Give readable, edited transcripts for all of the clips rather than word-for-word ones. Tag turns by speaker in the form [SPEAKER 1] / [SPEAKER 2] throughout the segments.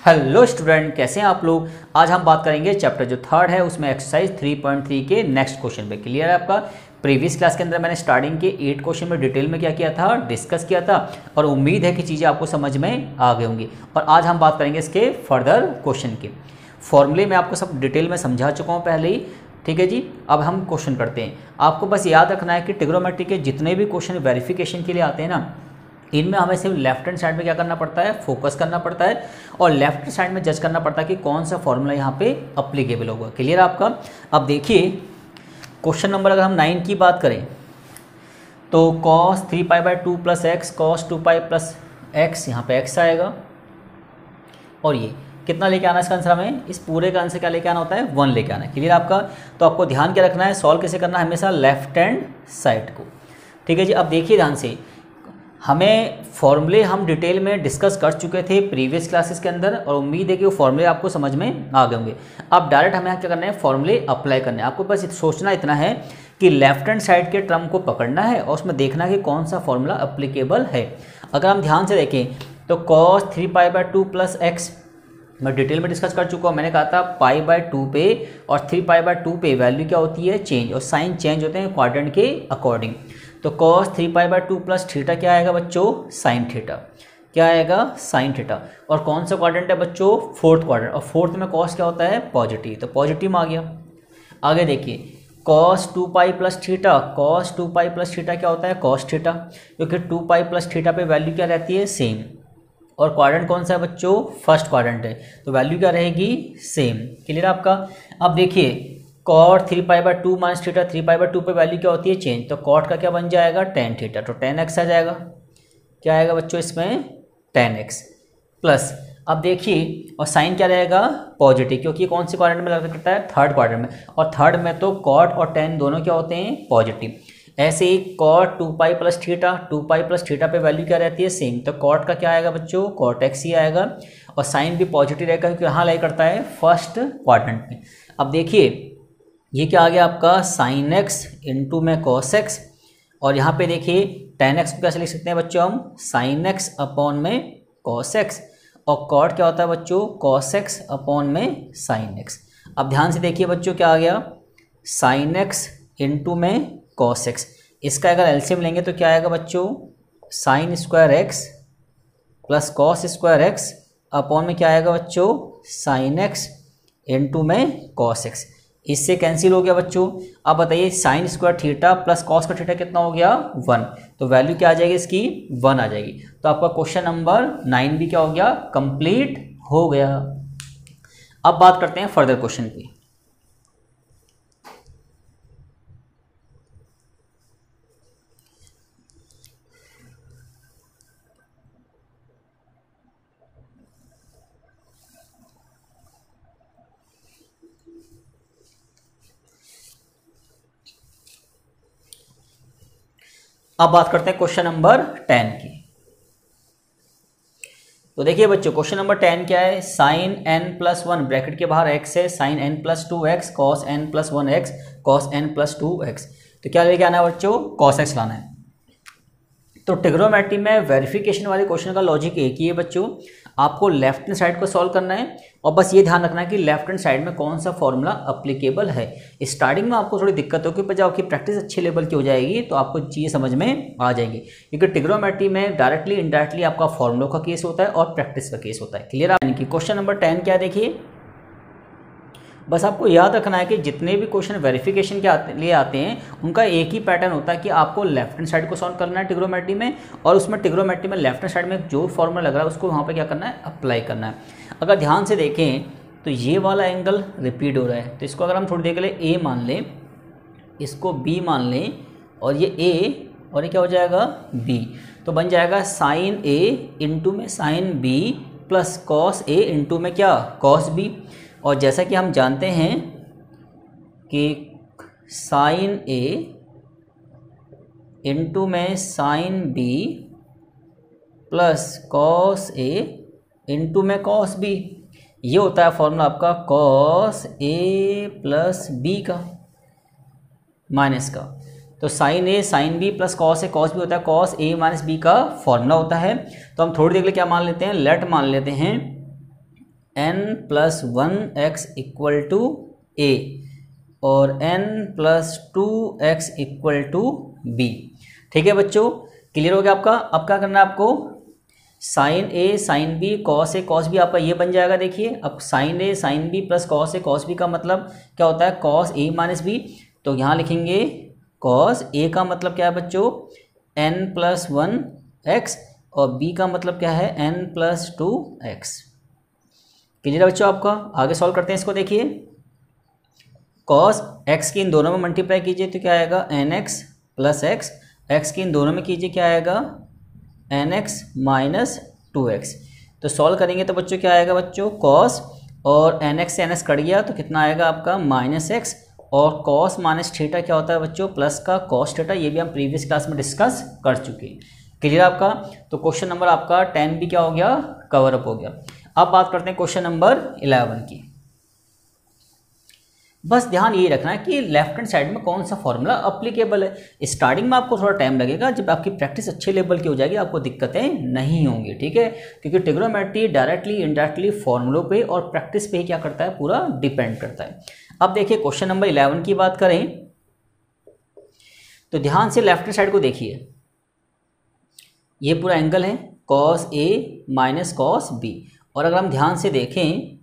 [SPEAKER 1] Hello student, कैसे हैं आप लोग। आज हम बात करेंगे चैप्टर जो थर्ड है उसमें एक्सरसाइज 3.3 के नेक्स्ट क्वेश्चन पे। क्लियर है आपका। प्रीवियस क्लास के अंदर मैंने स्टार्टिंग के 8 क्वेश्चन में डिटेल में क्या किया था, डिस्कस किया था, और उम्मीद है कि चीज़ें आपको समझ में आ गई होंगी। और आज हम बात करेंगे इसके फर्दर क्वेश्चन के फॉर्मूले में आपको सब डिटेल में समझा चुका हूँ पहले ही। ठीक है जी, अब हम क्वेश्चन करते हैं। आपको बस याद रखना है कि ट्रिग्नोमेट्री के जितने भी क्वेश्चन वेरिफिकेशन के लिए आते हैं ना, इनमें हमें सिर्फ लेफ्ट हैंड साइड में क्या करना पड़ता है, फोकस करना पड़ता है, और लेफ्ट साइड में जज करना पड़ता है कि कौन सा फॉर्मूला यहाँ पे अप्लीकेबल होगा। क्लियर आपका। अब देखिए क्वेश्चन नंबर अगर हम 9 की बात करें तो cos 3π/2 + x cos 2π + x, यहाँ पे x आएगा, और ये कितना लेके आना है इसका आंसर, हमें इस पूरे का आंसर क्या लेके आना होता है, 1 लेके आना है। क्लियर आपका। तो आपको ध्यान क्या रखना है, सॉल्व कैसे करना है, हमेशा लेफ्ट हैंड साइड को। ठीक है जी। अब देखिए ध्यान से, हमें फॉर्मूले हम डिटेल में डिस्कस कर चुके थे प्रीवियस क्लासेस के अंदर, और उम्मीद है कि वो फॉर्मूले आपको समझ में आ गए होंगे। अब डायरेक्ट हमें क्या करना है, फॉर्मूले अप्लाई करने हैं। आपको बस सोचना इतना है कि लेफ्ट हैंड साइड के टर्म को पकड़ना है और उसमें देखना है कि कौन सा फॉर्मूला अप्लीकेबल है। अगर हम ध्यान से देखें तो cos 3π/2 + x मैं डिटेल में डिस्कस कर चुका हूँ। मैंने कहा था π/2 पे और 3π/2 पे वैल्यू क्या होती है, चेंज, और साइन चेंज होते हैं क्वाड्रेंट के अकॉर्डिंग। तो cos 3π/2 + थीटा क्या आएगा बच्चों, साइन थीटा। क्या आएगा, साइन थीटा। और कौन सा क्वाड्रेंट है बच्चों, फोर्थ क्वाड्रेंट, और फोर्थ में cos क्या होता है, पॉजिटिव, तो पॉजिटिव में आ गया। आगे देखिए cos 2π + थीटा, cos 2π + थीटा क्या होता है, cos थीटा, क्योंकि 2π + थीटा पे वैल्यू क्या रहती है, सेम। और क्वाड्रेंट कौन सा है बच्चों, फर्स्ट क्वाड्रेंट है, तो वैल्यू क्या रहेगी, सेम। क्लियर आपका। अब देखिए cot 3π/2 - थीटा, 3π/2 पे वैल्यू क्या होती है, चेंज, तो cot का क्या बन जाएगा, tan थीटा, तो tan x आ जाएगा। क्या आएगा बच्चों इसमें, tan x प्लस, अब देखिए, और साइन क्या रहेगा, पॉजिटिव, क्योंकि कौन से क्वाड्रेंट में लग सकता है, थर्ड क्वाड्रेंट में, और थर्ड में तो cot और tan दोनों क्या होते हैं, पॉजिटिव। ऐसे ही cot 2π + थीटा, 2π + थीटा पे वैल्यू क्या रहती है, सेम, तो cot का क्या आएगा बच्चों, cot x ही आएगा, और साइन भी पॉजिटिव रहेगा क्योंकि यहाँ लाई करता है फर्स्ट क्वाड्रेंट में। अब देखिए ये क्या आ गया आपका, sin x इंटू में cos x, और यहाँ पे देखिए tan x को कैसे लिख सकते हैं बच्चों हम, sin x अपॉन में cos x, और cot क्या होता है बच्चों, cos x अपॉन में sin x। अब ध्यान से देखिए बच्चों क्या आ गया, sin x इंटू में cos x, इसका अगर एलसीएम लेंगे तो क्या आएगा बच्चों, sin square x plus cos square x upon में क्या आएगा बच्चों, sin x इंटू में cos x। इससे कैंसिल हो गया बच्चों। अब बताइए sin square theta plus cos का थीटा कितना हो गया, 1, तो वैल्यू क्या आ जाएगी इसकी, 1 आ जाएगी। तो आपका क्वेश्चन नंबर 9 भी क्या हो गया, कंप्लीट हो गया। अब बात करते हैं फर्दर क्वेश्चन की। अब बात करते हैं क्वेश्चन नंबर 10 की। तो देखिए बच्चों क्वेश्चन नंबर 10 क्या है, sin n+1 ब्रैकेट के बाहर x है, sin n+2x cos n+1x cos n+2x, तो क्या लेके आना है बच्चों, cos x लाना है। तो ट्रिग्नोमेट्री में वेरिफिकेशन वाले क्वेश्चन का लॉजिक एक ही है बच्चों, आपको लेफ्ट हैंड साइड को सॉल्व करना है, और बस ये ध्यान रखना है कि लेफ्ट हैंड साइड में कौन सा फॉर्मूला अप्लीकेबल है। स्टार्टिंग में आपको थोड़ी दिक्कत होगी, पर जब आपकी प्रैक्टिस अच्छे लेवल की हो जाएगी तो आपको चीज़ें समझ में आ जाएंगी, क्योंकि ट्रिग्नोमेट्री में डायरेक्टली इनडायरेक्टली आपका फॉर्मूलों का केस होता है और प्रैक्टिस का केस होता है। क्लियर है। कि क्वेश्चन नंबर 10 क्या है, देखिए बस आपको याद रखना है कि जितने भी क्वेश्चन वेरिफिकेशन के लिए आते हैं उनका एक ही पैटर्न होता है कि आपको लेफ्ट हैंड साइड को सॉल्व करना है ट्रिग्नोमेट्री में, और उसमें ट्रिग्नोमेट्री में लेफ्ट हैंड साइड में जो फॉर्मूला लग रहा है उसको वहाँ पे क्या करना है, अप्लाई करना है। अगर ध्यान से देखें तो ये वाला एंगल रिपीट हो रहा है, तो इसको अगर हम थोड़ी देर के लिए ए मान लें, इसको बी मान लें, और ये ए और ये क्या हो जाएगा, बी, तो बन जाएगा साइन ए इंटू में sine B plus cos A into में क्या, कॉस बी। और जैसा कि हम जानते हैं कि साइन ए इंटू में sine B plus cos A into में कॉस बी, ये होता है फॉर्मूला आपका कॉस ए प्लस बी का माइनस का। तो sign A sine B plus cos A cos B होता है कॉस ए माइनस बी का फॉर्मूला होता है। तो हम थोड़ी देर के लिए क्या मान लेते हैं, लेट मान लेते हैं n+1x इक्वल टू a और n+2x इक्वल टू b। ठीक है बच्चों, क्लियर हो गया आपका। अब क्या करना है आपको, sign A sine B cos A cos B आपका ये बन जाएगा। देखिए अब sign A sine B plus cos A cos B का मतलब क्या होता है, कॉस ए माइनस बी। तो यहाँ लिखेंगे कॉस ए का मतलब क्या है बच्चों, n+1x और b का मतलब क्या है, n+2x। क्लियर है बच्चों आपका। आगे सॉल्व करते हैं इसको। देखिए कॉस x की इन दोनों में मल्टीप्लाई कीजिए तो क्या आएगा, nx+x। x की इन दोनों में कीजिए क्या आएगा, nx-2x। तो सॉल्व करेंगे तो बच्चों क्या आएगा बच्चों, कॉस और nx से nx कट गया तो कितना आएगा आपका -x। और कॉस माइनस थीटा क्या होता है बच्चों, प्लस का कॉस थीटा। ये भी हम प्रीवियस क्लास में डिस्कस कर चुके हैं। क्लियर आपका। तो क्वेश्चन नंबर आपका 10 भी क्या हो गया, कवर अप हो गया। अब बात करते हैं क्वेश्चन नंबर 11 की। बस ध्यान ये रखना है कि लेफ्ट हैंड साइड में कौन सा फॉर्मूला अप्लीकेबल है। स्टार्टिंग में आपको थोड़ा टाइम लगेगा, जब आपकी प्रैक्टिस अच्छे लेवल की हो जाएगी आपको दिक्कतें नहीं होंगी। ठीक है, क्योंकि ट्रिग्नोमेट्री डायरेक्टली इनडायरेक्टली फॉर्मूलों पे और प्रैक्टिस पे ही क्या करता है, पूरा डिपेंड करता है। अब देखिए क्वेश्चन नंबर 11 की बात करें तो ध्यान से लेफ्ट हैंड साइड को देखिए। ये पूरा एंगल है cos a minus cos B. और अगर हम ध्यान से देखें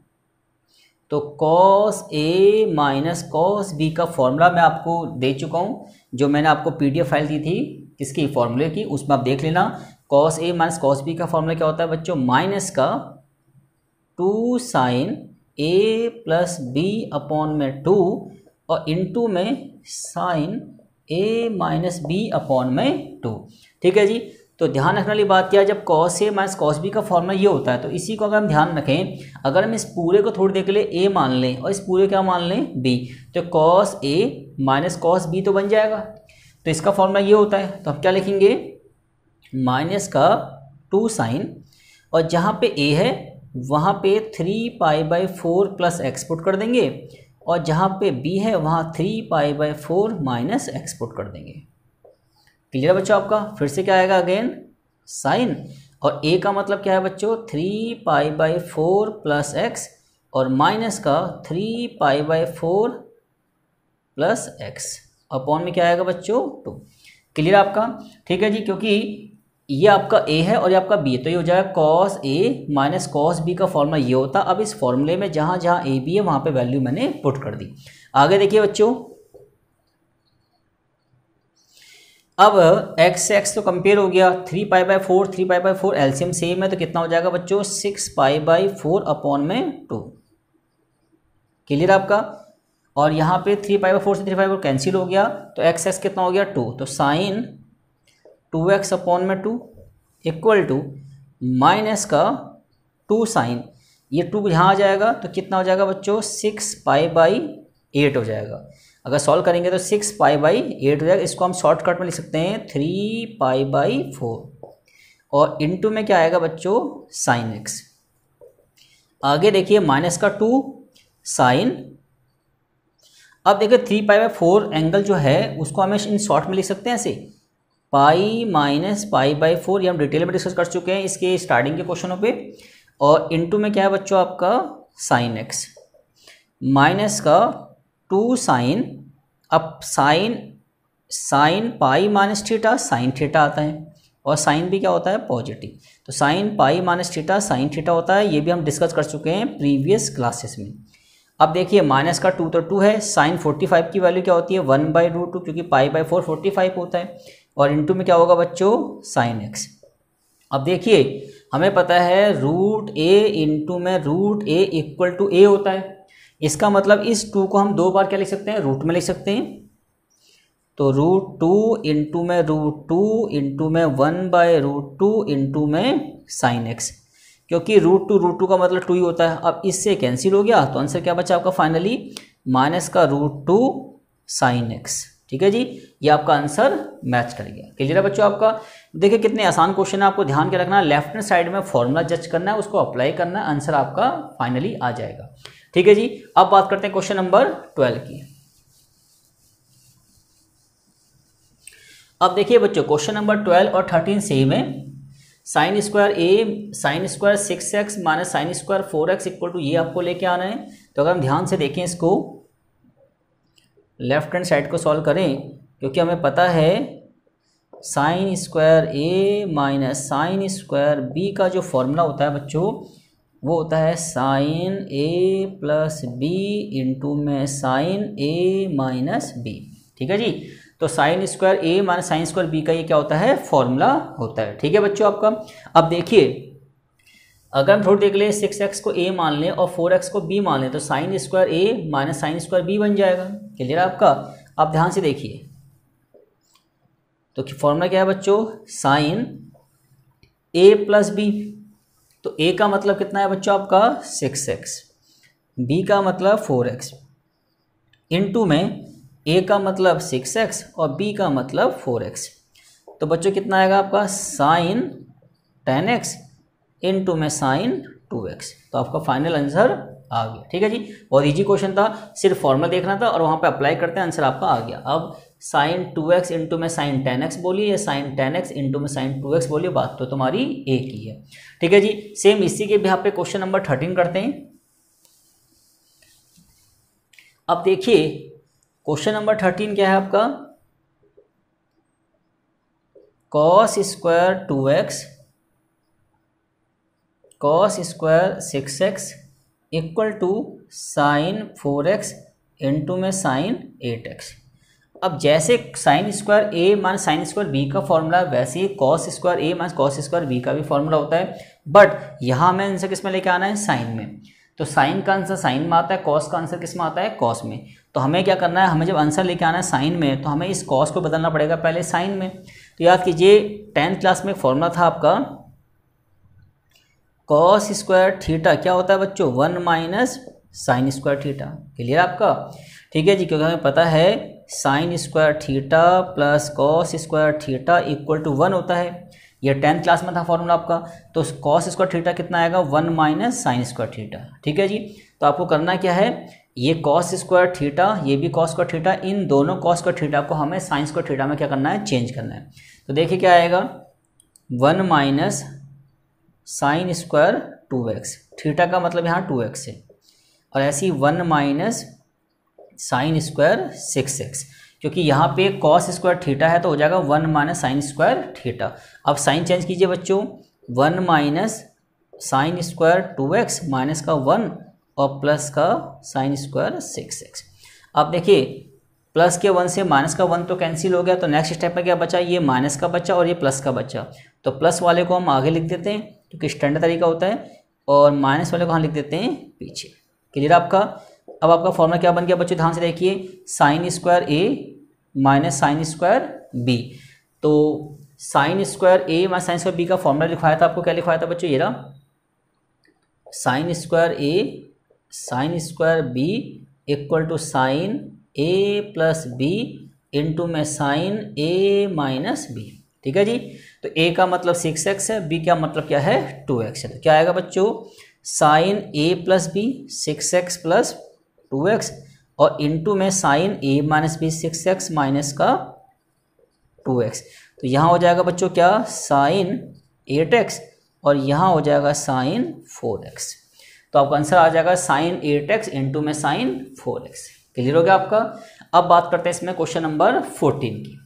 [SPEAKER 1] तो cos a minus cos B का फॉर्मूला मैं आपको दे चुका हूँ, जो मैंने आपको पीडीएफ फाइल दी थी किसकी, फॉर्मूले की, उसमें आप देख लेना। Cos a minus cos B का फॉर्मूला क्या होता है बच्चों, माइनस का 2 साइन ए प्लस बी अपॉन में 2 और इनटू में साइन ए माइनस बी अपॉन में 2। ठीक है जी। तो ध्यान रखने वाली बात क्या है, जब cos a minus cos B का फॉर्मूला ये होता है तो इसी को अगर हम ध्यान रखें, अगर हम इस पूरे को थोड़ी देर के लिए ए मान लें और इस पूरे क्या मान लें, बी, तो cos a minus cos B तो बन जाएगा। तो इसका फॉर्मूला ये होता है। तो हम क्या लिखेंगे, माइनस का 2 साइन और जहाँ पे ए है वहाँ पे 3π/4 प्लस एक्स पुट कर देंगे और जहाँ पे बी है वहाँ 3π/4 माइनस एक्स पुट कर देंगे। क्लियर है बच्चों आपका। फिर से क्या आएगा अगेन, साइन और a का मतलब क्या है बच्चों, 3π/4 प्लस एक्स और माइनस का 3π/4 प्लस एक्स अपॉन में क्या आएगा बच्चों, 2। क्लियर आपका। ठीक है जी, क्योंकि ये आपका a है और ये आपका b है तो ये हो जाएगा cos a minus cos b का फॉर्मूला ये होता। अब इस फॉर्मूले में जहाँ जहाँ a b है वहाँ पे वैल्यू मैंने पुट कर दी। आगे देखिए बच्चों, अब x से x तो कंपेयर हो गया, 3π/4 एलसीएम सेम है तो कितना हो जाएगा बच्चों, 6π/4 अपॉन में 2। क्लियर आपका। और यहाँ पे 3π/4 से 3π/4 कैंसिल हो गया तो x कितना हो गया, 2। तो साइन 2x अपॉन में 2 इक्वल टू माइनस का 2 साइन, ये 2 यहाँ आ जाएगा तो कितना हो जाएगा बच्चों, 6π/8 हो जाएगा। अगर सॉल्व करेंगे तो 6π/8 हो जाएगा। इसको हम शॉर्टकट में लिख सकते हैं 3π/4 और इनटू में क्या आएगा बच्चों, साइन एक्स। आगे देखिए माइनस का 2 साइन, अब देखिए 3π/4 एंगल जो है उसको हमें इन शॉर्ट में लिख सकते हैं ऐसे, पाई माइनस π/4। ये हम डिटेल में डिस्कस कर चुके हैं इसके स्टार्टिंग के क्वेश्चनों पे। और इनटू में क्या है बच्चों आपका, साइन एक्स माइनस का 2 साइन, अब sine pi minus theta sine theta आता है और साइन भी क्या होता है, पॉजिटिव। तो sine pi minus theta sine theta होता है, ये भी हम डिस्कस कर चुके हैं प्रीवियस क्लासेस में। अब देखिए माइनस का 2 तो 2 है, साइन 45 की वैल्यू क्या होती है, 1/√2 क्योंकि π/4 45 होता है और इनटू में क्या होगा बच्चों, साइन एक्स। अब देखिए हमें पता है रूट ए इंटू में रूट ए इक्वल टू ए होता है। इसका मतलब इस 2 को हम 2 बार क्या लिख सकते हैं, रूट में लिख सकते हैं। तो √2 इंटू में √2 इंटू में 1/√2 इंटू में साइन एक्स, क्योंकि √2 का मतलब 2 ही होता है। अब इससे कैंसिल हो गया तो आंसर क्या बचा आपका फाइनली, माइनस का √2 साइन एक्स। ठीक है जी, ये आपका आंसर मैच कर गया। क्लियर है बच्चों आपका। देखिए कितने आसान क्वेश्चन है, आपको ध्यान के रखना, लेफ्ट हैंड साइड में फॉर्मूला जज करना है, उसको अप्लाई करना है, आंसर आपका फाइनली आ जाएगा। ठीक है जी। अब बात करते हैं क्वेश्चन नंबर 12 की। अब देखिए बच्चों क्वेश्चन नंबर 12 और 13 सेम है। Sine square 6x minus sine square 4x equal to, ये आपको लेके आना है। तो अगर हम ध्यान से देखें इसको, लेफ्ट हैंड साइड को सॉल्व करें, क्योंकि हमें पता है साइन स्क्वायर ए माइनस साइन स्क्वायर बी का जो फॉर्मूला होता है बच्चों, वो होता है साइन ए प्लस बी इंटू में साइन ए माइनस बी। ठीक है जी। तो साइन स्क्वायर ए माइनस साइन स्क्वायर बी का ये क्या होता है, फॉर्मूला होता है। ठीक है बच्चों आपका। अब देखिए, अगर हम थोड़ी देख लें 6x को a मान लें और 4x को b मान लें, तो sine square a minus sine square b बन जाएगा। क्लियर आपका। अब ध्यान से देखिए, तो फॉर्मूला क्या है बच्चों, साइन a प्लस बी। तो a का मतलब कितना है बच्चों आपका 6x, b का मतलब 4x, इनटू में a का मतलब 6x और b का मतलब 4x। तो बच्चों कितना आएगा आपका साइन 10x इनटू में साइन 2x। तो आपका फाइनल आंसर आ गया। ठीक है जी। बहुत इजी क्वेश्चन था, सिर्फ फॉर्मूला देखना था और वहाँ पे अप्लाई करते हैं, आंसर आपका आ गया। अब साइन 2x इंटू में साइन 10x बोलिए या साइन 10x इंटू में साइन 2x बोलिए, बात तो तुम्हारी एक ही है। ठीक है जी। सेम इसी के भी यहाँ पे क्वेश्चन नंबर 13 करते हैं। अब देखिए क्वेश्चन नंबर 13 क्या है आपका, cos square 2x cos square 6x equal to sine 4x into में साइन 8x। अब जैसे साइन स्क्वायर ए माइनस साइन स्क्वायर बी का फॉर्मूला, वैसे ही कॉस स्क्वायर ए माइनस कॉस स्क्वायर बी का भी फॉर्मूला होता है, बट यहाँ हमें आंसर किस में लेके आना है, साइन में। तो साइन का आंसर साइन में आता है, कॉस का आंसर किस में आता है, कॉस में। तो हमें क्या करना है, हमें जब आंसर लेके आना है साइन में, तो हमें इस कॉस को बदलना पड़ेगा पहले साइन में। तो याद कीजिए 10th क्लास में एक फॉर्मूला था आपका, कॉस स्क्वायर थीटा क्या होता है बच्चों, 1 minus sine square theta. Clear आपका। ठीक है जी। क्योंकि हमें पता है sine square theta plus cos square theta equal to 1 होता है। ये 10th क्लास में था फॉर्मूला आपका। तो कॉस स्क्वायर थीटा कितना आएगा, 1 माइनस साइन स्क्वायर थीटा। ठीक है जी। तो आपको करना क्या है, ये कॉस स्क्वायर थीटा, ये भी कॉस स्क्वायर थीटा, इन दोनों कॉस स्क्वायर थीटा को हमें साइन स्क्वायर थीटा में क्या करना है, चेंज करना है। तो देखिए क्या आएगा, 1 minus sine square 2x, theta का मतलब यहाँ 2x है, और ऐसी 1 माइनस साइन स्क्वायर 6x, क्योंकि यहाँ पे कॉस स्क्वायर थीटा है तो हो जाएगा 1 माइनस साइन स्क्वायर थीटा। अब साइन चेंज कीजिए बच्चों, 1 minus sine square 2x minus का 1 और प्लस का साइन स्क्वायर 6x। अब देखिए प्लस के 1 से माइनस का 1 तो कैंसिल हो गया, तो नेक्स्ट स्टेप में क्या बचा, ये माइनस का बचा और ये प्लस का बचा। तो प्लस वाले को हम आगे लिख देते हैं क्योंकि स्टैंडर्ड तरीका होता है, और माइनस वाले को हम लिख देते हैं पीछे। क्लियर आपका। अब आपका फॉर्मूला क्या बन गया बच्चों, ध्यान से देखिए, साइन स्क्वायर ए माइनस साइन स्क्वायर बी। तो साइन स्क्वायर ए माइनस साइन स्क्वायर बी का फॉर्मूला लिखवाया था आपको, क्या लिखवाया था बच्चों, ये रहा, sine square A sine square B equal to sine A plus B into में साइन ए माइनस बी। ठीक है जी। तो a का मतलब 6x है, b का मतलब क्या है 2x है। तो क्या आएगा बच्चों, sine a plus B 6x plus 2x और इंटू में sine a minus B 6x minus का 2x। तो यहाँ हो जाएगा बच्चों क्या, साइन 8x और यहाँ हो जाएगा साइन 4x। तो आपका आंसर आ जाएगा साइन 8x इंटू में साइन 4x। क्लियर हो गया आपका। अब बात करते हैं इसमें क्वेश्चन नंबर 14 की।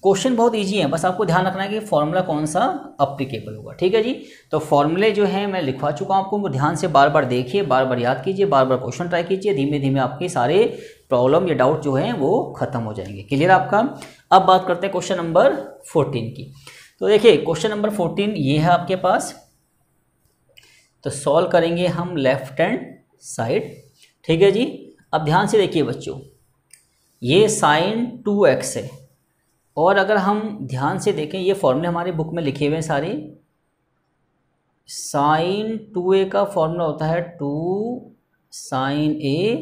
[SPEAKER 1] क्वेश्चन बहुत इजी है, बस आपको ध्यान रखना है कि फॉर्मूला कौन सा अप्लीकेबल होगा। ठीक है जी। तो फॉर्मूले जो है मैं लिखवा चुका हूं आपको, ध्यान से बार बार देखिए, बार बार याद कीजिए, बार बार क्वेश्चन ट्राई कीजिए, धीमे धीमे आपके सारे प्रॉब्लम या डाउट जो हैं वो खत्म हो जाएंगे। क्लियर आपका। अब बात करते हैं क्वेश्चन नंबर 14 की। तो देखिए क्वेश्चन नंबर 14 ये है आपके पास। तो सॉल्व करेंगे हम लेफ्ट हैंड साइड। ठीक है जी। अब ध्यान से देखिए बच्चों, ये साइन 2x है, और अगर हम ध्यान से देखें ये फॉर्मूले हमारे बुक में लिखे हुए हैं सारे। साइन 2a का फॉर्मूला होता है 2 साइन a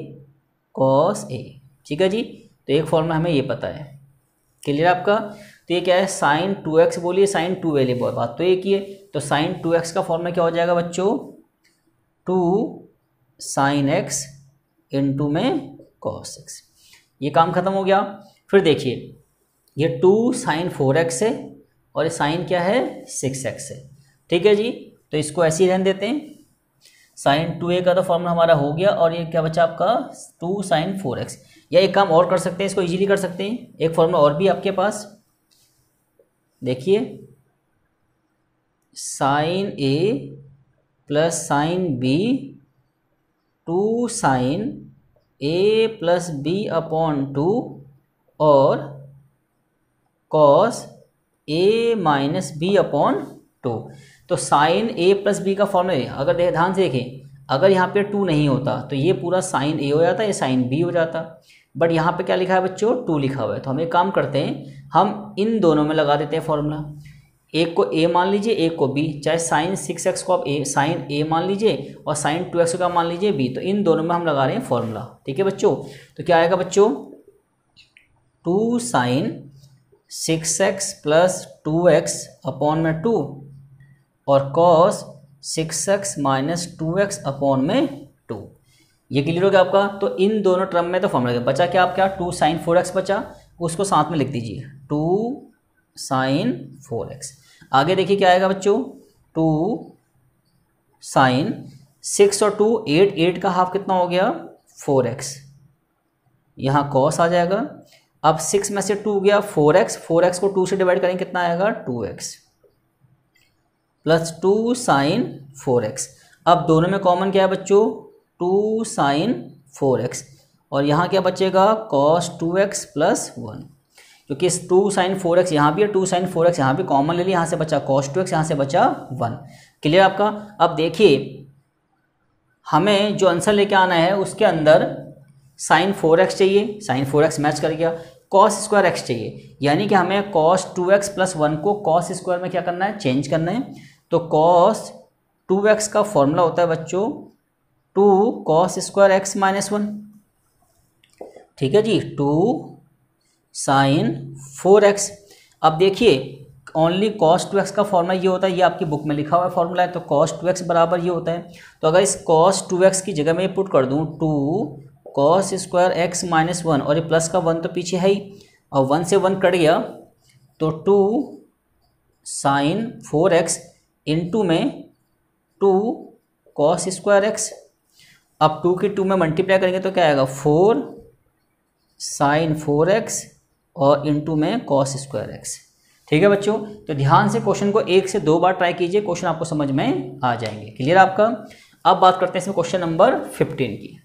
[SPEAKER 1] कॉस a। ठीक है जी। तो एक फॉर्मूला हमें ये पता है। क्लियर आपका। तो ये क्या है, साइन 2x बोलिए, साइन 2a ले, बात तो एक ही है। तो साइन 2x का फॉर्मूला क्या हो जाएगा बच्चों, 2 साइन x इंटू में कॉस x। ये काम खत्म हो गया। फिर देखिए ये 2 साइन 4x है और ये साइन क्या है 6x है। ठीक है जी, तो इसको ऐसे ही रहने देते हैं। साइन 2a का तो फॉर्मूला हमारा हो गया और ये क्या बचा आपका 2 साइन 4x। या एक काम और कर सकते हैं, इसको इजीली कर सकते हैं, एक फॉर्मूला और भी आपके पास देखिए, sine a plus sine b 2 sine a plus b upon 2 और cos a minus B upon 2। तो साइन a प्लस बी का फॉर्मूला, अगर ध्यान से देखें, अगर यहाँ पे 2 नहीं होता तो ये पूरा साइन a हो जाता, ये साइन b हो जाता, बट यहाँ पे क्या लिखा है बच्चों 2 लिखा हुआ है। तो हम एक काम करते हैं, हम इन दोनों में लगा देते हैं फॉर्मूला। एक को a मान लीजिए, एक को b, चाहे साइन 6x को आप साइन a मान लीजिए और साइन 2x का मान लीजिए b, तो इन दोनों में हम लगा रहे हैं फॉर्मूला। ठीक है बच्चों, तो क्या आएगा बच्चों 2 sign 6x plus 2x upon में 2 और cos 6x minus 2x upon में 2। ये क्लियर हो गया आपका। तो इन दोनों टर्म में तो फॉर्मूला बचा क्या आपका 2 साइन 4x बचा, उसको साथ में लिख दीजिए 2 साइन 4x। आगे देखिए क्या आएगा बच्चों 2 साइन 6 और 2 8, 8 का हाफ कितना हो गया 4x, यहाँ कॉस आ जाएगा। अब 6 में से 2 गया 4x, 4x को 2 से डिवाइड करेंगे कितना आएगा 2x प्लस 2 साइन 4x। अब दोनों में कॉमन क्या है बच्चों 2 साइन 4x और यहाँ क्या बचेगा cos 2x प्लस 1, क्योंकि 2 साइन 4x यहाँ भी है, 2 साइन 4x यहाँ भी कॉमन ले लिया, यहाँ से बचा cos 2x, यहाँ से बचा 1। क्लियर आपका। अब देखिए हमें जो आंसर लेके आना है उसके अंदर साइन 4x चाहिए, साइन 4x मैच कर गया, cos स्क्वायर x चाहिए, यानी कि हमें cos 2x प्लस 1 को cos स्क्वायर में क्या करना है चेंज करना है। तो cos 2x का फॉर्मूला होता है बच्चों 2 cos स्क्वायर x माइनस 1। ठीक है जी, 2 साइन 4x। अब देखिए ओनली cos 2x का फॉर्मूला ये होता है, ये आपकी बुक में लिखा हुआ फॉर्मूला है, तो cos 2x बराबर ये होता है। तो अगर इस cos 2x की जगह में पुट कर दूँ 2 cos स्क्वायर x माइनस 1 और ये प्लस का 1 तो पीछे है ही, और 1 से 1 कट गया तो 2 साइन 4x इंटू में 2 cos स्क्वायर x। अब 2 की 2 में मल्टीप्लाई करेंगे तो क्या आएगा 4 साइन 4x और इंटू में cos स्क्वायर x। ठीक है बच्चों, तो ध्यान से क्वेश्चन को 1 से 2 बार ट्राई कीजिए, क्वेश्चन आपको समझ में आ जाएंगे। क्लियर आपका। अब बात करते हैं इसमें क्वेश्चन नंबर 15 की।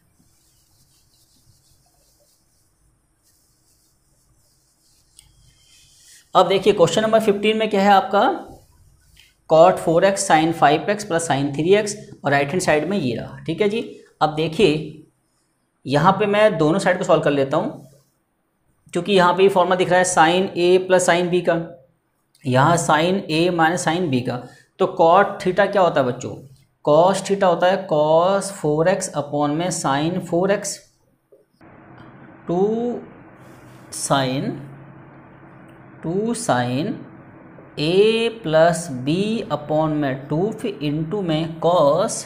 [SPEAKER 1] अब देखिए क्वेश्चन नंबर 15 में क्या है आपका cot 4x sign 5x plus sign 3x और राइट हैंड साइड में ये रहा। ठीक है जी, अब देखिए यहाँ पे मैं दोनों साइड को सॉल्व कर लेता हूँ, क्योंकि यहाँ पे फॉर्मूला दिख रहा है sine a plus sine b का, यहाँ sine a minus sine b का। तो cot थीटा क्या होता है बच्चों cos थीटा होता है cos 4x अपॉन में sine 4x, 2 sine a plus b upon में 2 फिर इंटू में cos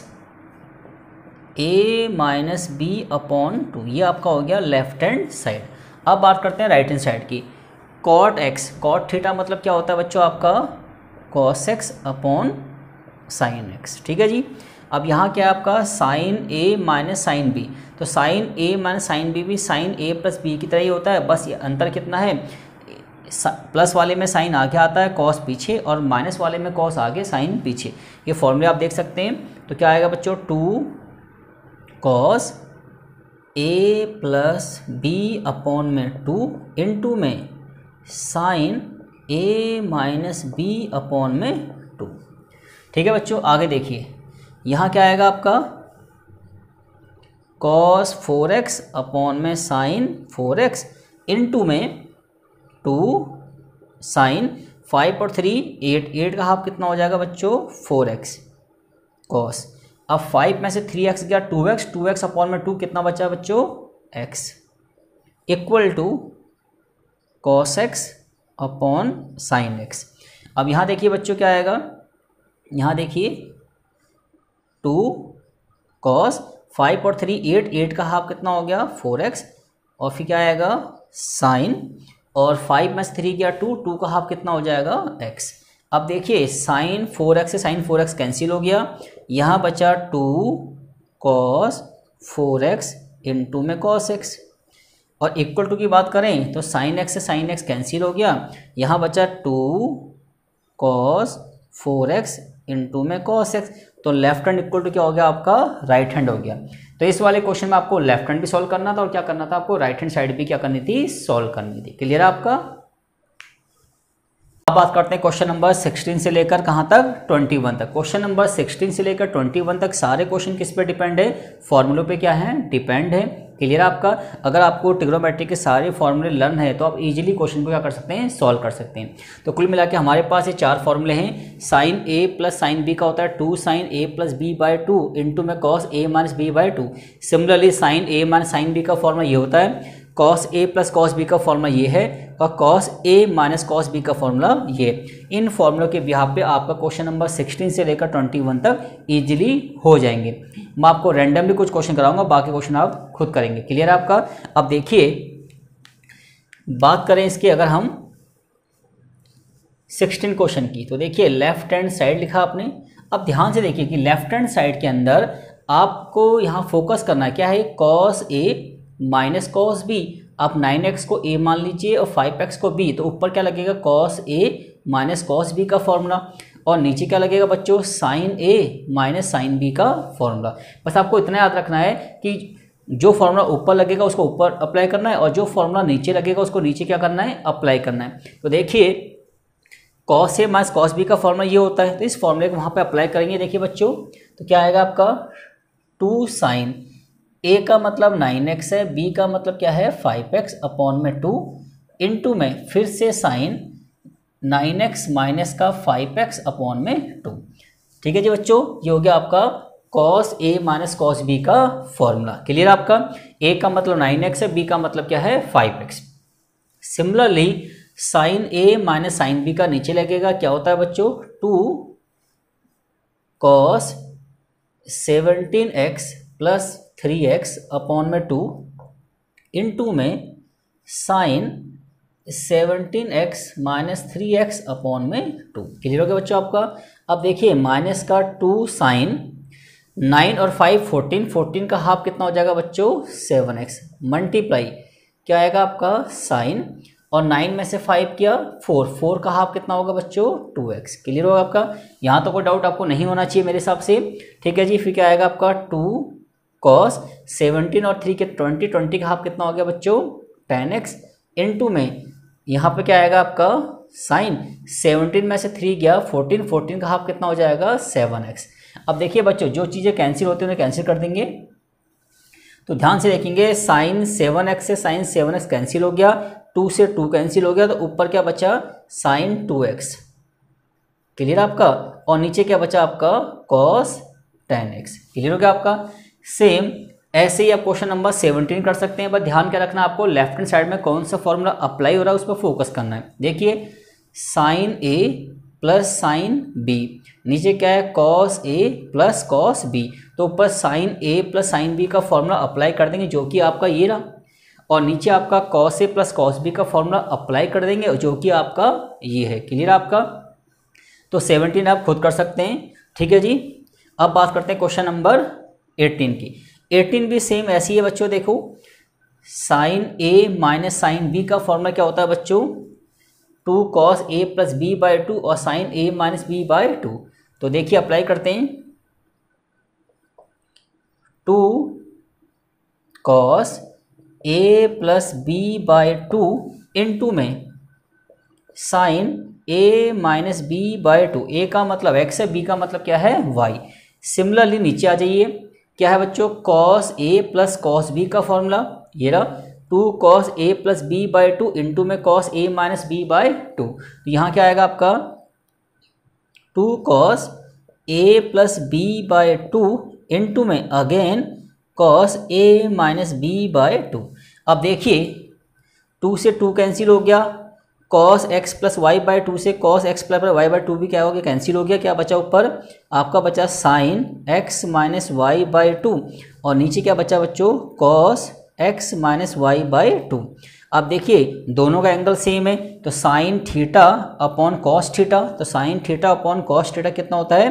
[SPEAKER 1] a minus b upon 2। ये आपका हो गया लेफ्ट हैंड साइड। अब बात करते हैं राइट हैंड साइड की। cot x, cot थीटा मतलब क्या होता है बच्चों आपका cos x upon sine x। ठीक है जी, अब यहाँ क्या है आपका sine a minus sine b, तो sine a minus sine b भी साइन a प्लस b की तरह ही होता है, बस ये अंतर कितना है प्लस वाले में साइन आगे आता है कॉस पीछे और माइनस वाले में कॉस आगे साइन पीछे। ये फॉर्मूले आप देख सकते हैं। तो क्या आएगा बच्चों 2 cos a plus B upon में 2 इंटू में sine a minus B upon में 2। ठीक है बच्चों, आगे देखिए यहाँ क्या आएगा आपका कॉस 4x अपॉन में साइन 4x इंटू में 2 साइन 5 और 3 8, 8 का हाफ कितना हो जाएगा बच्चों 4x कॉस। अब 5 में से 3x गया 2x, 2x अपॉन में 2 कितना बचा बच्चों x equal to cos x upon sine x। अब यहाँ देखिए बच्चों क्या आएगा, यहाँ देखिए 2 कॉस 5 और 3 8, 8 का हाफ कितना हो गया 4x और फिर क्या आएगा साइन और 5 में से 3 गया 2, 2 का हाफ कितना हो जाएगा x। अब देखिए साइन 4x से साइन 4x कैंसिल हो गया, यहाँ बचा 2 cos 4x इंटू में cos x, और इक्वल टू की बात करें तो साइन x से साइन x कैंसिल हो गया, यहाँ बचा 2 cos 4x इंटू में cos x। तो लेफ्ट हैंड इक्वल टू क्या हो गया आपका, राइट हैंड हो गया। तो इस वाले क्वेश्चन में आपको लेफ्ट हैंड भी सॉल्व करना था और क्या करना था, आपको राइट हैंड साइड भी क्या करनी थी, सॉल्व करनी थी। क्लियर है आपका। अब बात करते हैं क्वेश्चन नंबर 16 से लेकर कहाँ तक, 21 तक। क्वेश्चन नंबर 16 से लेकर 21 तक सारे क्वेश्चन किस पे डिपेंड है, फॉर्मूलों पे क्या है, डिपेंड है। क्लियर है आपका। अगर आपको ट्रिग्नोमेट्री के सारे फॉर्मूले लर्न है तो आप इजीली क्वेश्चन को क्या कर सकते हैं, सॉल्व कर सकते हैं। तो कुल मिला के हमारे पास ये 4 फॉर्मूले हैं। साइन ए प्लस साइन बी का होता है 2 sine A plus b by 2 into में cos a minus b by 2। Similarly sine A minus sine b का फॉर्मूला ये होता है, cos a plus cos B का फॉर्मूला ये है, और cos a minus cos B का फॉर्मूला ये। इन फॉर्मूलों के बिहाफ पे आपका क्वेश्चन नंबर 16 से लेकर 21 तक इजीली हो जाएंगे। मैं आपको रैंडमली कुछ क्वेश्चन कराऊंगा, बाकी क्वेश्चन आप खुद करेंगे। क्लियर है आपका। अब देखिए बात करें इसकी, अगर हम 16 क्वेश्चन की, तो देखिए लेफ्ट हैंड साइड लिखा आपने। अब ध्यान से देखिए कि लेफ्ट हैंड साइड के अंदर आपको यहाँ फोकस करना है, क्या है, cos a minus cos B. आप 9x को a मान लीजिए और 5x को b, तो ऊपर क्या लगेगा, cos a minus cos B का फॉर्मूला, और नीचे क्या लगेगा बच्चों, sine a minus sine b का फॉर्मूला। बस आपको इतना याद रखना है कि जो फॉर्मूला ऊपर लगेगा उसको ऊपर अप्लाई करना है, और जो फॉर्मूला नीचे लगेगा उसको नीचे क्या करना है, अप्लाई करना है। तो देखिए cos a minus cos B का फॉर्मूला ये होता है, तो इस फॉर्मूले को वहाँ पे अप्लाई करेंगे। देखिए बच्चों तो क्या आएगा आपका, 2 साइन ए का मतलब 9x है, बी का मतलब क्या है 5x अपॉन में 2 इंटू में फिर से साइन 9x माइनस का 5x अपॉन में 2। ठीक है जी बच्चों, ये हो गया आपका cos a minus cos b का फॉर्मूला। क्लियर आपका। a का मतलब 9x है, b का मतलब क्या है 5x। Similarly sine a minus sine b का नीचे लगेगा, क्या होता है बच्चों, 2 cos 17x plus 3x upon में 2 इंटू में sign 17x minus 3x upon में 2। क्लियर हो गया बच्चों आपका। अब देखिए माइनस का 2 साइन 9 और 5 14, 14 का हाफ कितना हो जाएगा बच्चों, 7x मल्टीप्लाई क्या आएगा आपका साइन, और 9 में से 5 किया 4, 4 का हाफ कितना होगा बच्चों, 2x। क्लियर होगा आपका। यहाँ तो कोई डाउट आपको नहीं होना चाहिए मेरे हिसाब से। ठीक है जी, फिर क्या आएगा आपका 2 cos 17 और 3 के 20, 20 का हाफ कितना हो गया बच्चों, 10x इंटू में यहाँ पे क्या आएगा आपका साइन 17 में से 3 गया 14, 14 का हाफ कितना हो जाएगा 7x। अब देखिए बच्चों जो चीज़ें कैंसिल होती हैं उन्हें कैंसिल कर देंगे। तो ध्यान से देखेंगे, साइन 7x से साइन 7x कैंसिल हो गया, 2 से 2 कैंसिल हो गया, तो ऊपर क्या बचा, साइन 2x। क्लियर आपका। और नीचे क्या बचा आपका, cos 10x। क्लियर हो गया आपका। सेम ऐसे ही आप क्वेश्चन नंबर 17 कर सकते हैं, बस ध्यान क्या रखना आपको, लेफ्ट हैंड साइड में कौन सा फॉर्मूला अप्लाई हो रहा है उस पर फोकस करना है। देखिए साइन ए प्लस साइन बी, नीचे क्या है cos a plus cos B, तो ऊपर साइन ए प्लस साइन बी का फॉर्मूला अप्लाई कर देंगे जो कि आपका ये रहा, और नीचे आपका cos a plus cos B का फॉर्मूला अप्लाई कर देंगे जो कि आपका ये है। क्लियर आपका। तो 17 आप खुद कर सकते हैं। ठीक है जी। अब बात करते हैं क्वेश्चन नंबर 18 की। 18 भी सेम ऐसी है बच्चों। देखो साइन ए माइनस साइन बी का फॉर्मूला क्या होता है बच्चों, 2 cos a plus b by 2 और sine a minus b by 2। तो देखिए अप्लाई करते हैं, 2 cos a plus b by 2 into में sine a minus b by 2। a का मतलब x है, b का मतलब क्या है y। सिमिलरली नीचे आ जाइए, क्या है बच्चों, cos a plus cos b का फॉर्मूला ये रहा, 2 cos a plus b by 2 into में cos a minus b by 2। तो यहाँ क्या आएगा आपका, 2 cos a plus b by 2 into में again cos a minus b by 2। अब देखिए 2 से 2 कैंसिल हो गया, cos x plus Y by 2 से cos x plus Y by 2 भी क्या हो गया, कैंसिल हो गया। क्या बचा ऊपर आपका, बचा sine x minus Y by 2, और नीचे क्या बचा बच्चों, cos x minus Y by 2। अब देखिए दोनों का एंगल सेम है, तो sine theta upon cos theta, तो sine theta upon cos theta कितना होता है,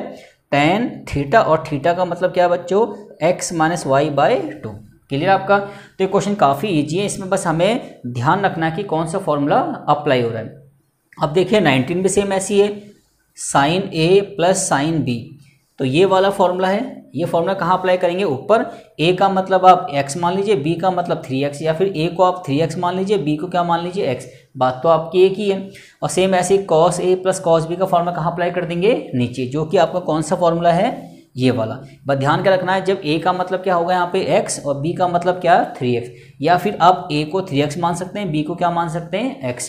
[SPEAKER 1] टेन थीटा, और थीटा का मतलब क्या है बच्चों, x minus Y by two. Clear आपका। तो ये क्वेश्चन काफ़ी इजी है, इसमें बस हमें ध्यान रखना है कि कौन सा फॉर्मूला अप्लाई हो रहा है। अब देखिए 19 भी सेम ऐसी है, साइन ए प्लस साइन बी, तो ये वाला फॉर्मूला है, ये फॉर्मूला कहाँ अप्लाई करेंगे, ऊपर। a का मतलब आप x मान लीजिए, b का मतलब 3x, या फिर a को आप 3x मान लीजिए, b को क्या मान लीजिए, x। बात तो आपकी एक ही है। और सेम ऐसे cos a plus cos b का फॉर्मूला कहाँ अप्लाई कर देंगे, नीचे, जो कि आपका कौन सा फॉर्मूला है, ये वाला। बस ध्यान क्या रखना है, जब a का मतलब क्या होगा यहाँ पे x और b का मतलब क्या 3x, या फिर आप a को 3x मान सकते हैं, b को क्या मान सकते हैं, x।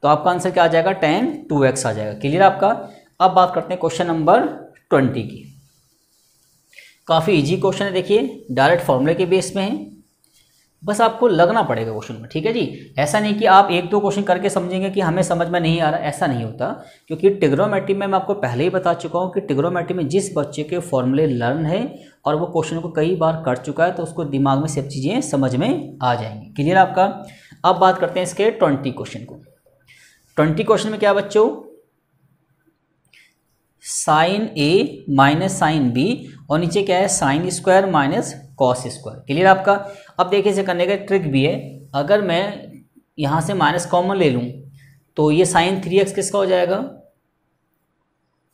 [SPEAKER 1] तो आपका आंसर क्या आ जाएगा, 10 2x आ जाएगा। क्लियर आपका। अब बात करते हैं क्वेश्चन नंबर 20 की। काफ़ी इजी क्वेश्चन है, देखिए डायरेक्ट फॉर्मूले के बेस में है, बस आपको लगना पड़ेगा क्वेश्चन में। ठीक है जी, ऐसा नहीं कि आप एक दो क्वेश्चन करके समझेंगे कि हमें समझ में नहीं आ रहा, ऐसा नहीं होता। क्योंकि ट्रिग्नोमेट्री में मैं आपको पहले ही बता चुका हूँ कि ट्रिग्नोमेट्री में जिस बच्चे के फॉर्मूले लर्न है और वो क्वेश्चन को कई बार कर चुका है, तो उसको दिमाग में सब चीज़ें समझ में आ जाएंगी। क्लियर आपका। अब बात करते हैं इसके 20 क्वेश्चन को। 20 क्वेश्चन में क्या बच्चों, साइन ए माइनस साइन बी, और नीचे क्या है, sine square minus cos square. Clear आपका। अब देखिए इसे करने का ट्रिक भी है, अगर मैं यहाँ से माइनस कॉमन ले लूँ तो ये साइन 3x किसका हो जाएगा,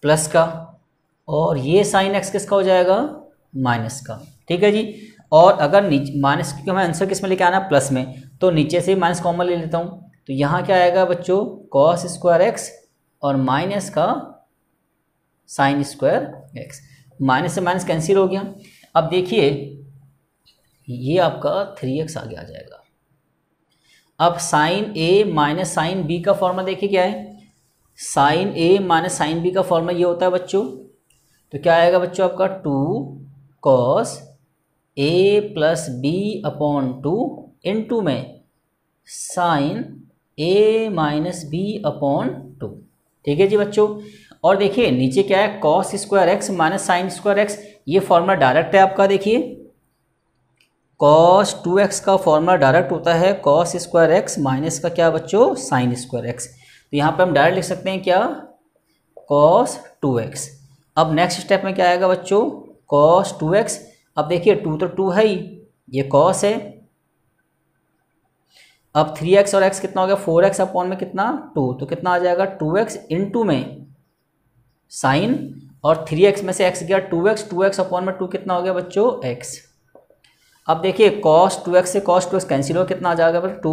[SPEAKER 1] प्लस का, और ये साइन x किसका हो जाएगा, माइनस का। ठीक है जी। और अगर नीचे माइनस, क्योंकि हमें आंसर किस में लेके आना, प्लस में, तो नीचे से माइनस कॉमन ले लेता हूँ, तो यहाँ क्या आएगा बच्चों, कॉस स्क्वायर x और माइनस का साइन स्क्वायर x। माइनस से माइनस कैंसिल हो गया। अब देखिए ये आपका 3x आगे आ जाएगा। अब sine a minus sine b का फॉर्मूला देखिए क्या है, sine a minus sine b का फॉर्मूला ये होता है बच्चों, तो क्या आएगा बच्चों आपका 2 cos a plus B upon 2 into में sine a minus B upon 2। ठीक है जी बच्चों। और देखिए नीचे क्या है, cos square x minus sine square x, ये फॉर्मूला डायरेक्ट है आपका। देखिए कॉस 2x का फॉर्मूला डायरेक्ट होता है कॉस स्क्वायर एक्स माइनस का क्या बच्चों, साइन स्क्वायर एक्स। तो यहाँ पे हम डायरेक्ट लिख सकते हैं क्या, कॉस 2x। अब नेक्स्ट स्टेप में क्या आएगा बच्चों, कॉस 2x। अब देखिए 2 तो 2 है ही, ये कॉस है। अब 3x और x कितना हो गया, 4x अपॉन में कितना 2, तो कितना आ जाएगा 2x इंटू में साइन, और 3x में से x गया 2x, 2x अपॉन में 2 कितना हो गया बच्चों, x। अब देखिए cos 2x से cos 2x कैंसिल हो, कितना आ जाएगा 2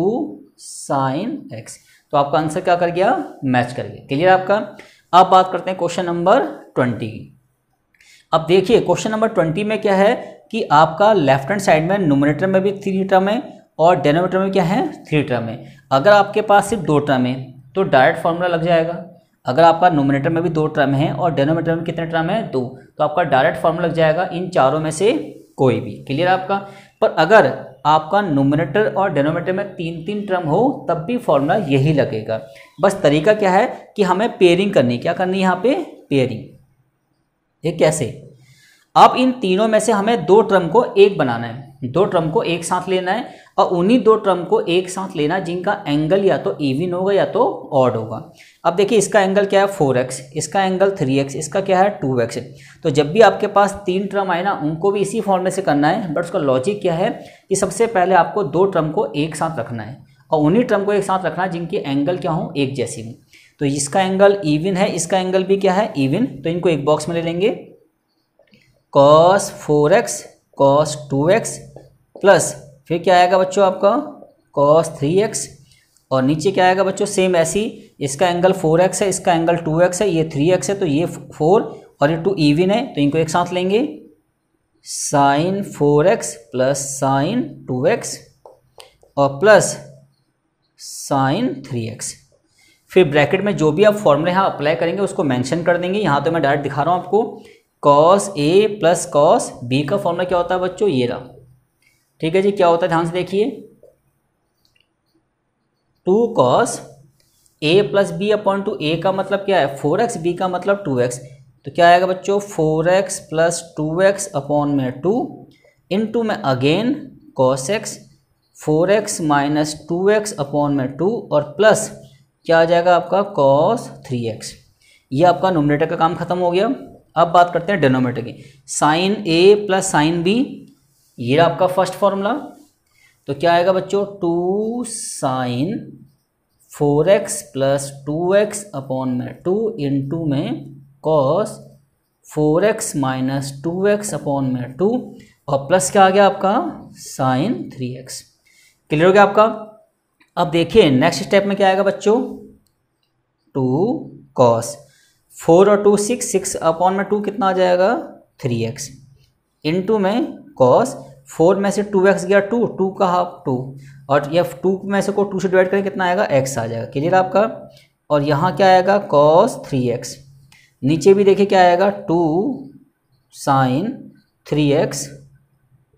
[SPEAKER 1] sin x। तो आपका आंसर क्या कर गया, मैच कर गया। क्लियर आपका। अब बात करते हैं क्वेश्चन नंबर 20 की। अब देखिए क्वेश्चन नंबर 20 में क्या है कि आपका लेफ्ट हैंड साइड में न्यूमरेटर में भी 3 टर्म है और डिनोमिनेटर में क्या है, 3 टर्म है। अगर आपके पास सिर्फ 2 टर्म है तो डायरेक्ट फॉर्मूला लग जाएगा। अगर आपका न्यूमरेटर में भी 2 टर्म है और डिनोमिनेटर में कितने टर्म है, 2, तो आपका डायरेक्ट फॉर्मूला लग जाएगा इन चारों में से कोई भी। क्लियर आपका। पर अगर आपका न्यूमरेटर और डिनोमिनेटर में 3 टर्म हो तब भी फॉर्मूला यही लगेगा। बस तरीका क्या है कि हमें पेयरिंग करनी, क्या करनी है यहाँ पे, पेयरिंग। ये कैसे, अब इन तीनों में से हमें 2 टर्म को एक बनाना है, 2 टर्म को एक साथ लेना है, और उन्हीं 2 टर्म को एक साथ लेना जिनका एंगल या तो इवन होगा या तो ऑड होगा। अब देखिए इसका एंगल क्या है 4x, इसका एंगल 3x, इसका क्या है 2x। तो जब भी आपके पास 3 टर्म आए ना, उनको भी इसी फॉर्मूले से करना है। बट उसका लॉजिक क्या है कि सबसे पहले आपको 2 टर्म को एक साथ रखना है, और उन्हीं टर्म को एक साथ रखना है जिनकी एंगल क्या हो, एक जैसी हो। तो इसका एंगल इवन है, इसका एंगल भी क्या है, इवन, तो इनको एक बॉक्स में ले लेंगे। cos 4x cos 2x plus फिर क्या आएगा बच्चों आपका cos 3x, और नीचे क्या आएगा बच्चों, सेम ऐसी, इसका एंगल 4x है, इसका एंगल 2x है, ये 3x है, तो ये 4 और ये 2 इवन है, तो इनको एक साथ लेंगे। sin 4x plus sin 2x और प्लस sin 3x। फिर ब्रैकेट में जो भी आप फॉर्मूले यहाँ अप्लाई करेंगे उसको मेंशन कर देंगे। यहाँ तो मैं डायरेक्ट दिखा रहा हूँ आपको। cos a plus cos b का फॉर्मूला क्या होता है बच्चों, ये रहा। ठीक है जी, क्या होता है ध्यान से देखिए, 2 cos a plus B upon 2, a का मतलब क्या है 4x, b का मतलब 2x, तो क्या आएगा बच्चों 4x प्लस 2x अपॉन में 2 इंटू में again cos x 4x minus 2x upon में 2 और प्लस क्या आ जाएगा आपका cos 3x। ये आपका नोमिनेटर का काम खत्म हो गया। अब बात करते हैं डिनोमिनेटर की। Sine a plus sine b, ये आपका फर्स्ट फॉर्मूला। तो क्या आएगा बच्चों, 2 sign 4x plus 2x upon में 2 इंटू में cos 4x minus 2x upon में 2 और प्लस क्या आ गया आपका साइन 3x। क्लियर हो गया आपका। अब देखिए नेक्स्ट स्टेप में क्या आएगा बच्चों, 2 cos 4 और 2 6 अपॉन में 2 कितना आ जाएगा 3x इंटू में cos 4 में से 2x गया 2 का हाफ 2 और यह 2 में से को 2 से डिवाइड करें कितना आएगा x आ जाएगा। क्लियर आपका। और यहाँ क्या आएगा cos 3x। नीचे भी देखिए क्या आएगा 2 साइन 3x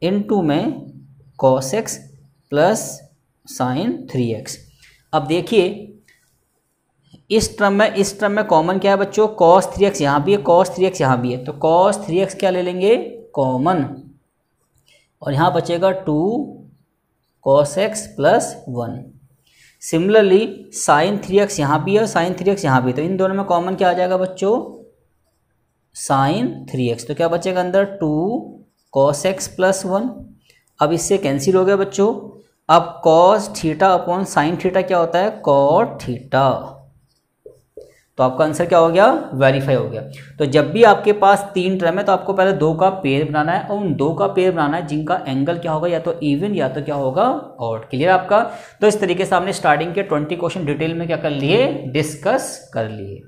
[SPEAKER 1] इंटू में cos x plus sign 3x। अब देखिए इस टर्म में कॉमन क्या है बच्चों, cos 3x यहाँ भी है, cos 3x यहाँ भी है, तो cos 3x क्या ले लेंगे कॉमन और यहाँ बचेगा 2 cos x plus 1। Similarly sign 3x यहाँ भी है और साइन 3x यहाँ भी है, तो इन दोनों में कॉमन क्या आ जाएगा बच्चों साइन 3x। तो क्या बचेगा अंदर 2 cos x प्लस 1। अब इससे कैंसिल हो गया बच्चों। अब cos theta upon sine theta क्या होता है cot थीटा। तो आपका आंसर क्या हो गया, वेरीफाई हो गया। तो जब भी आपके पास 3 टर्म है तो आपको पहले 2 का पेयर बनाना है और उन 2 का पेयर बनाना है जिनका एंगल क्या होगा या तो इवन या तो क्या होगा ऑड। क्लियर आपका। तो इस तरीके से आपने स्टार्टिंग के 20 क्वेश्चन डिटेल में क्या कर लिए, डिस्कस कर लिए।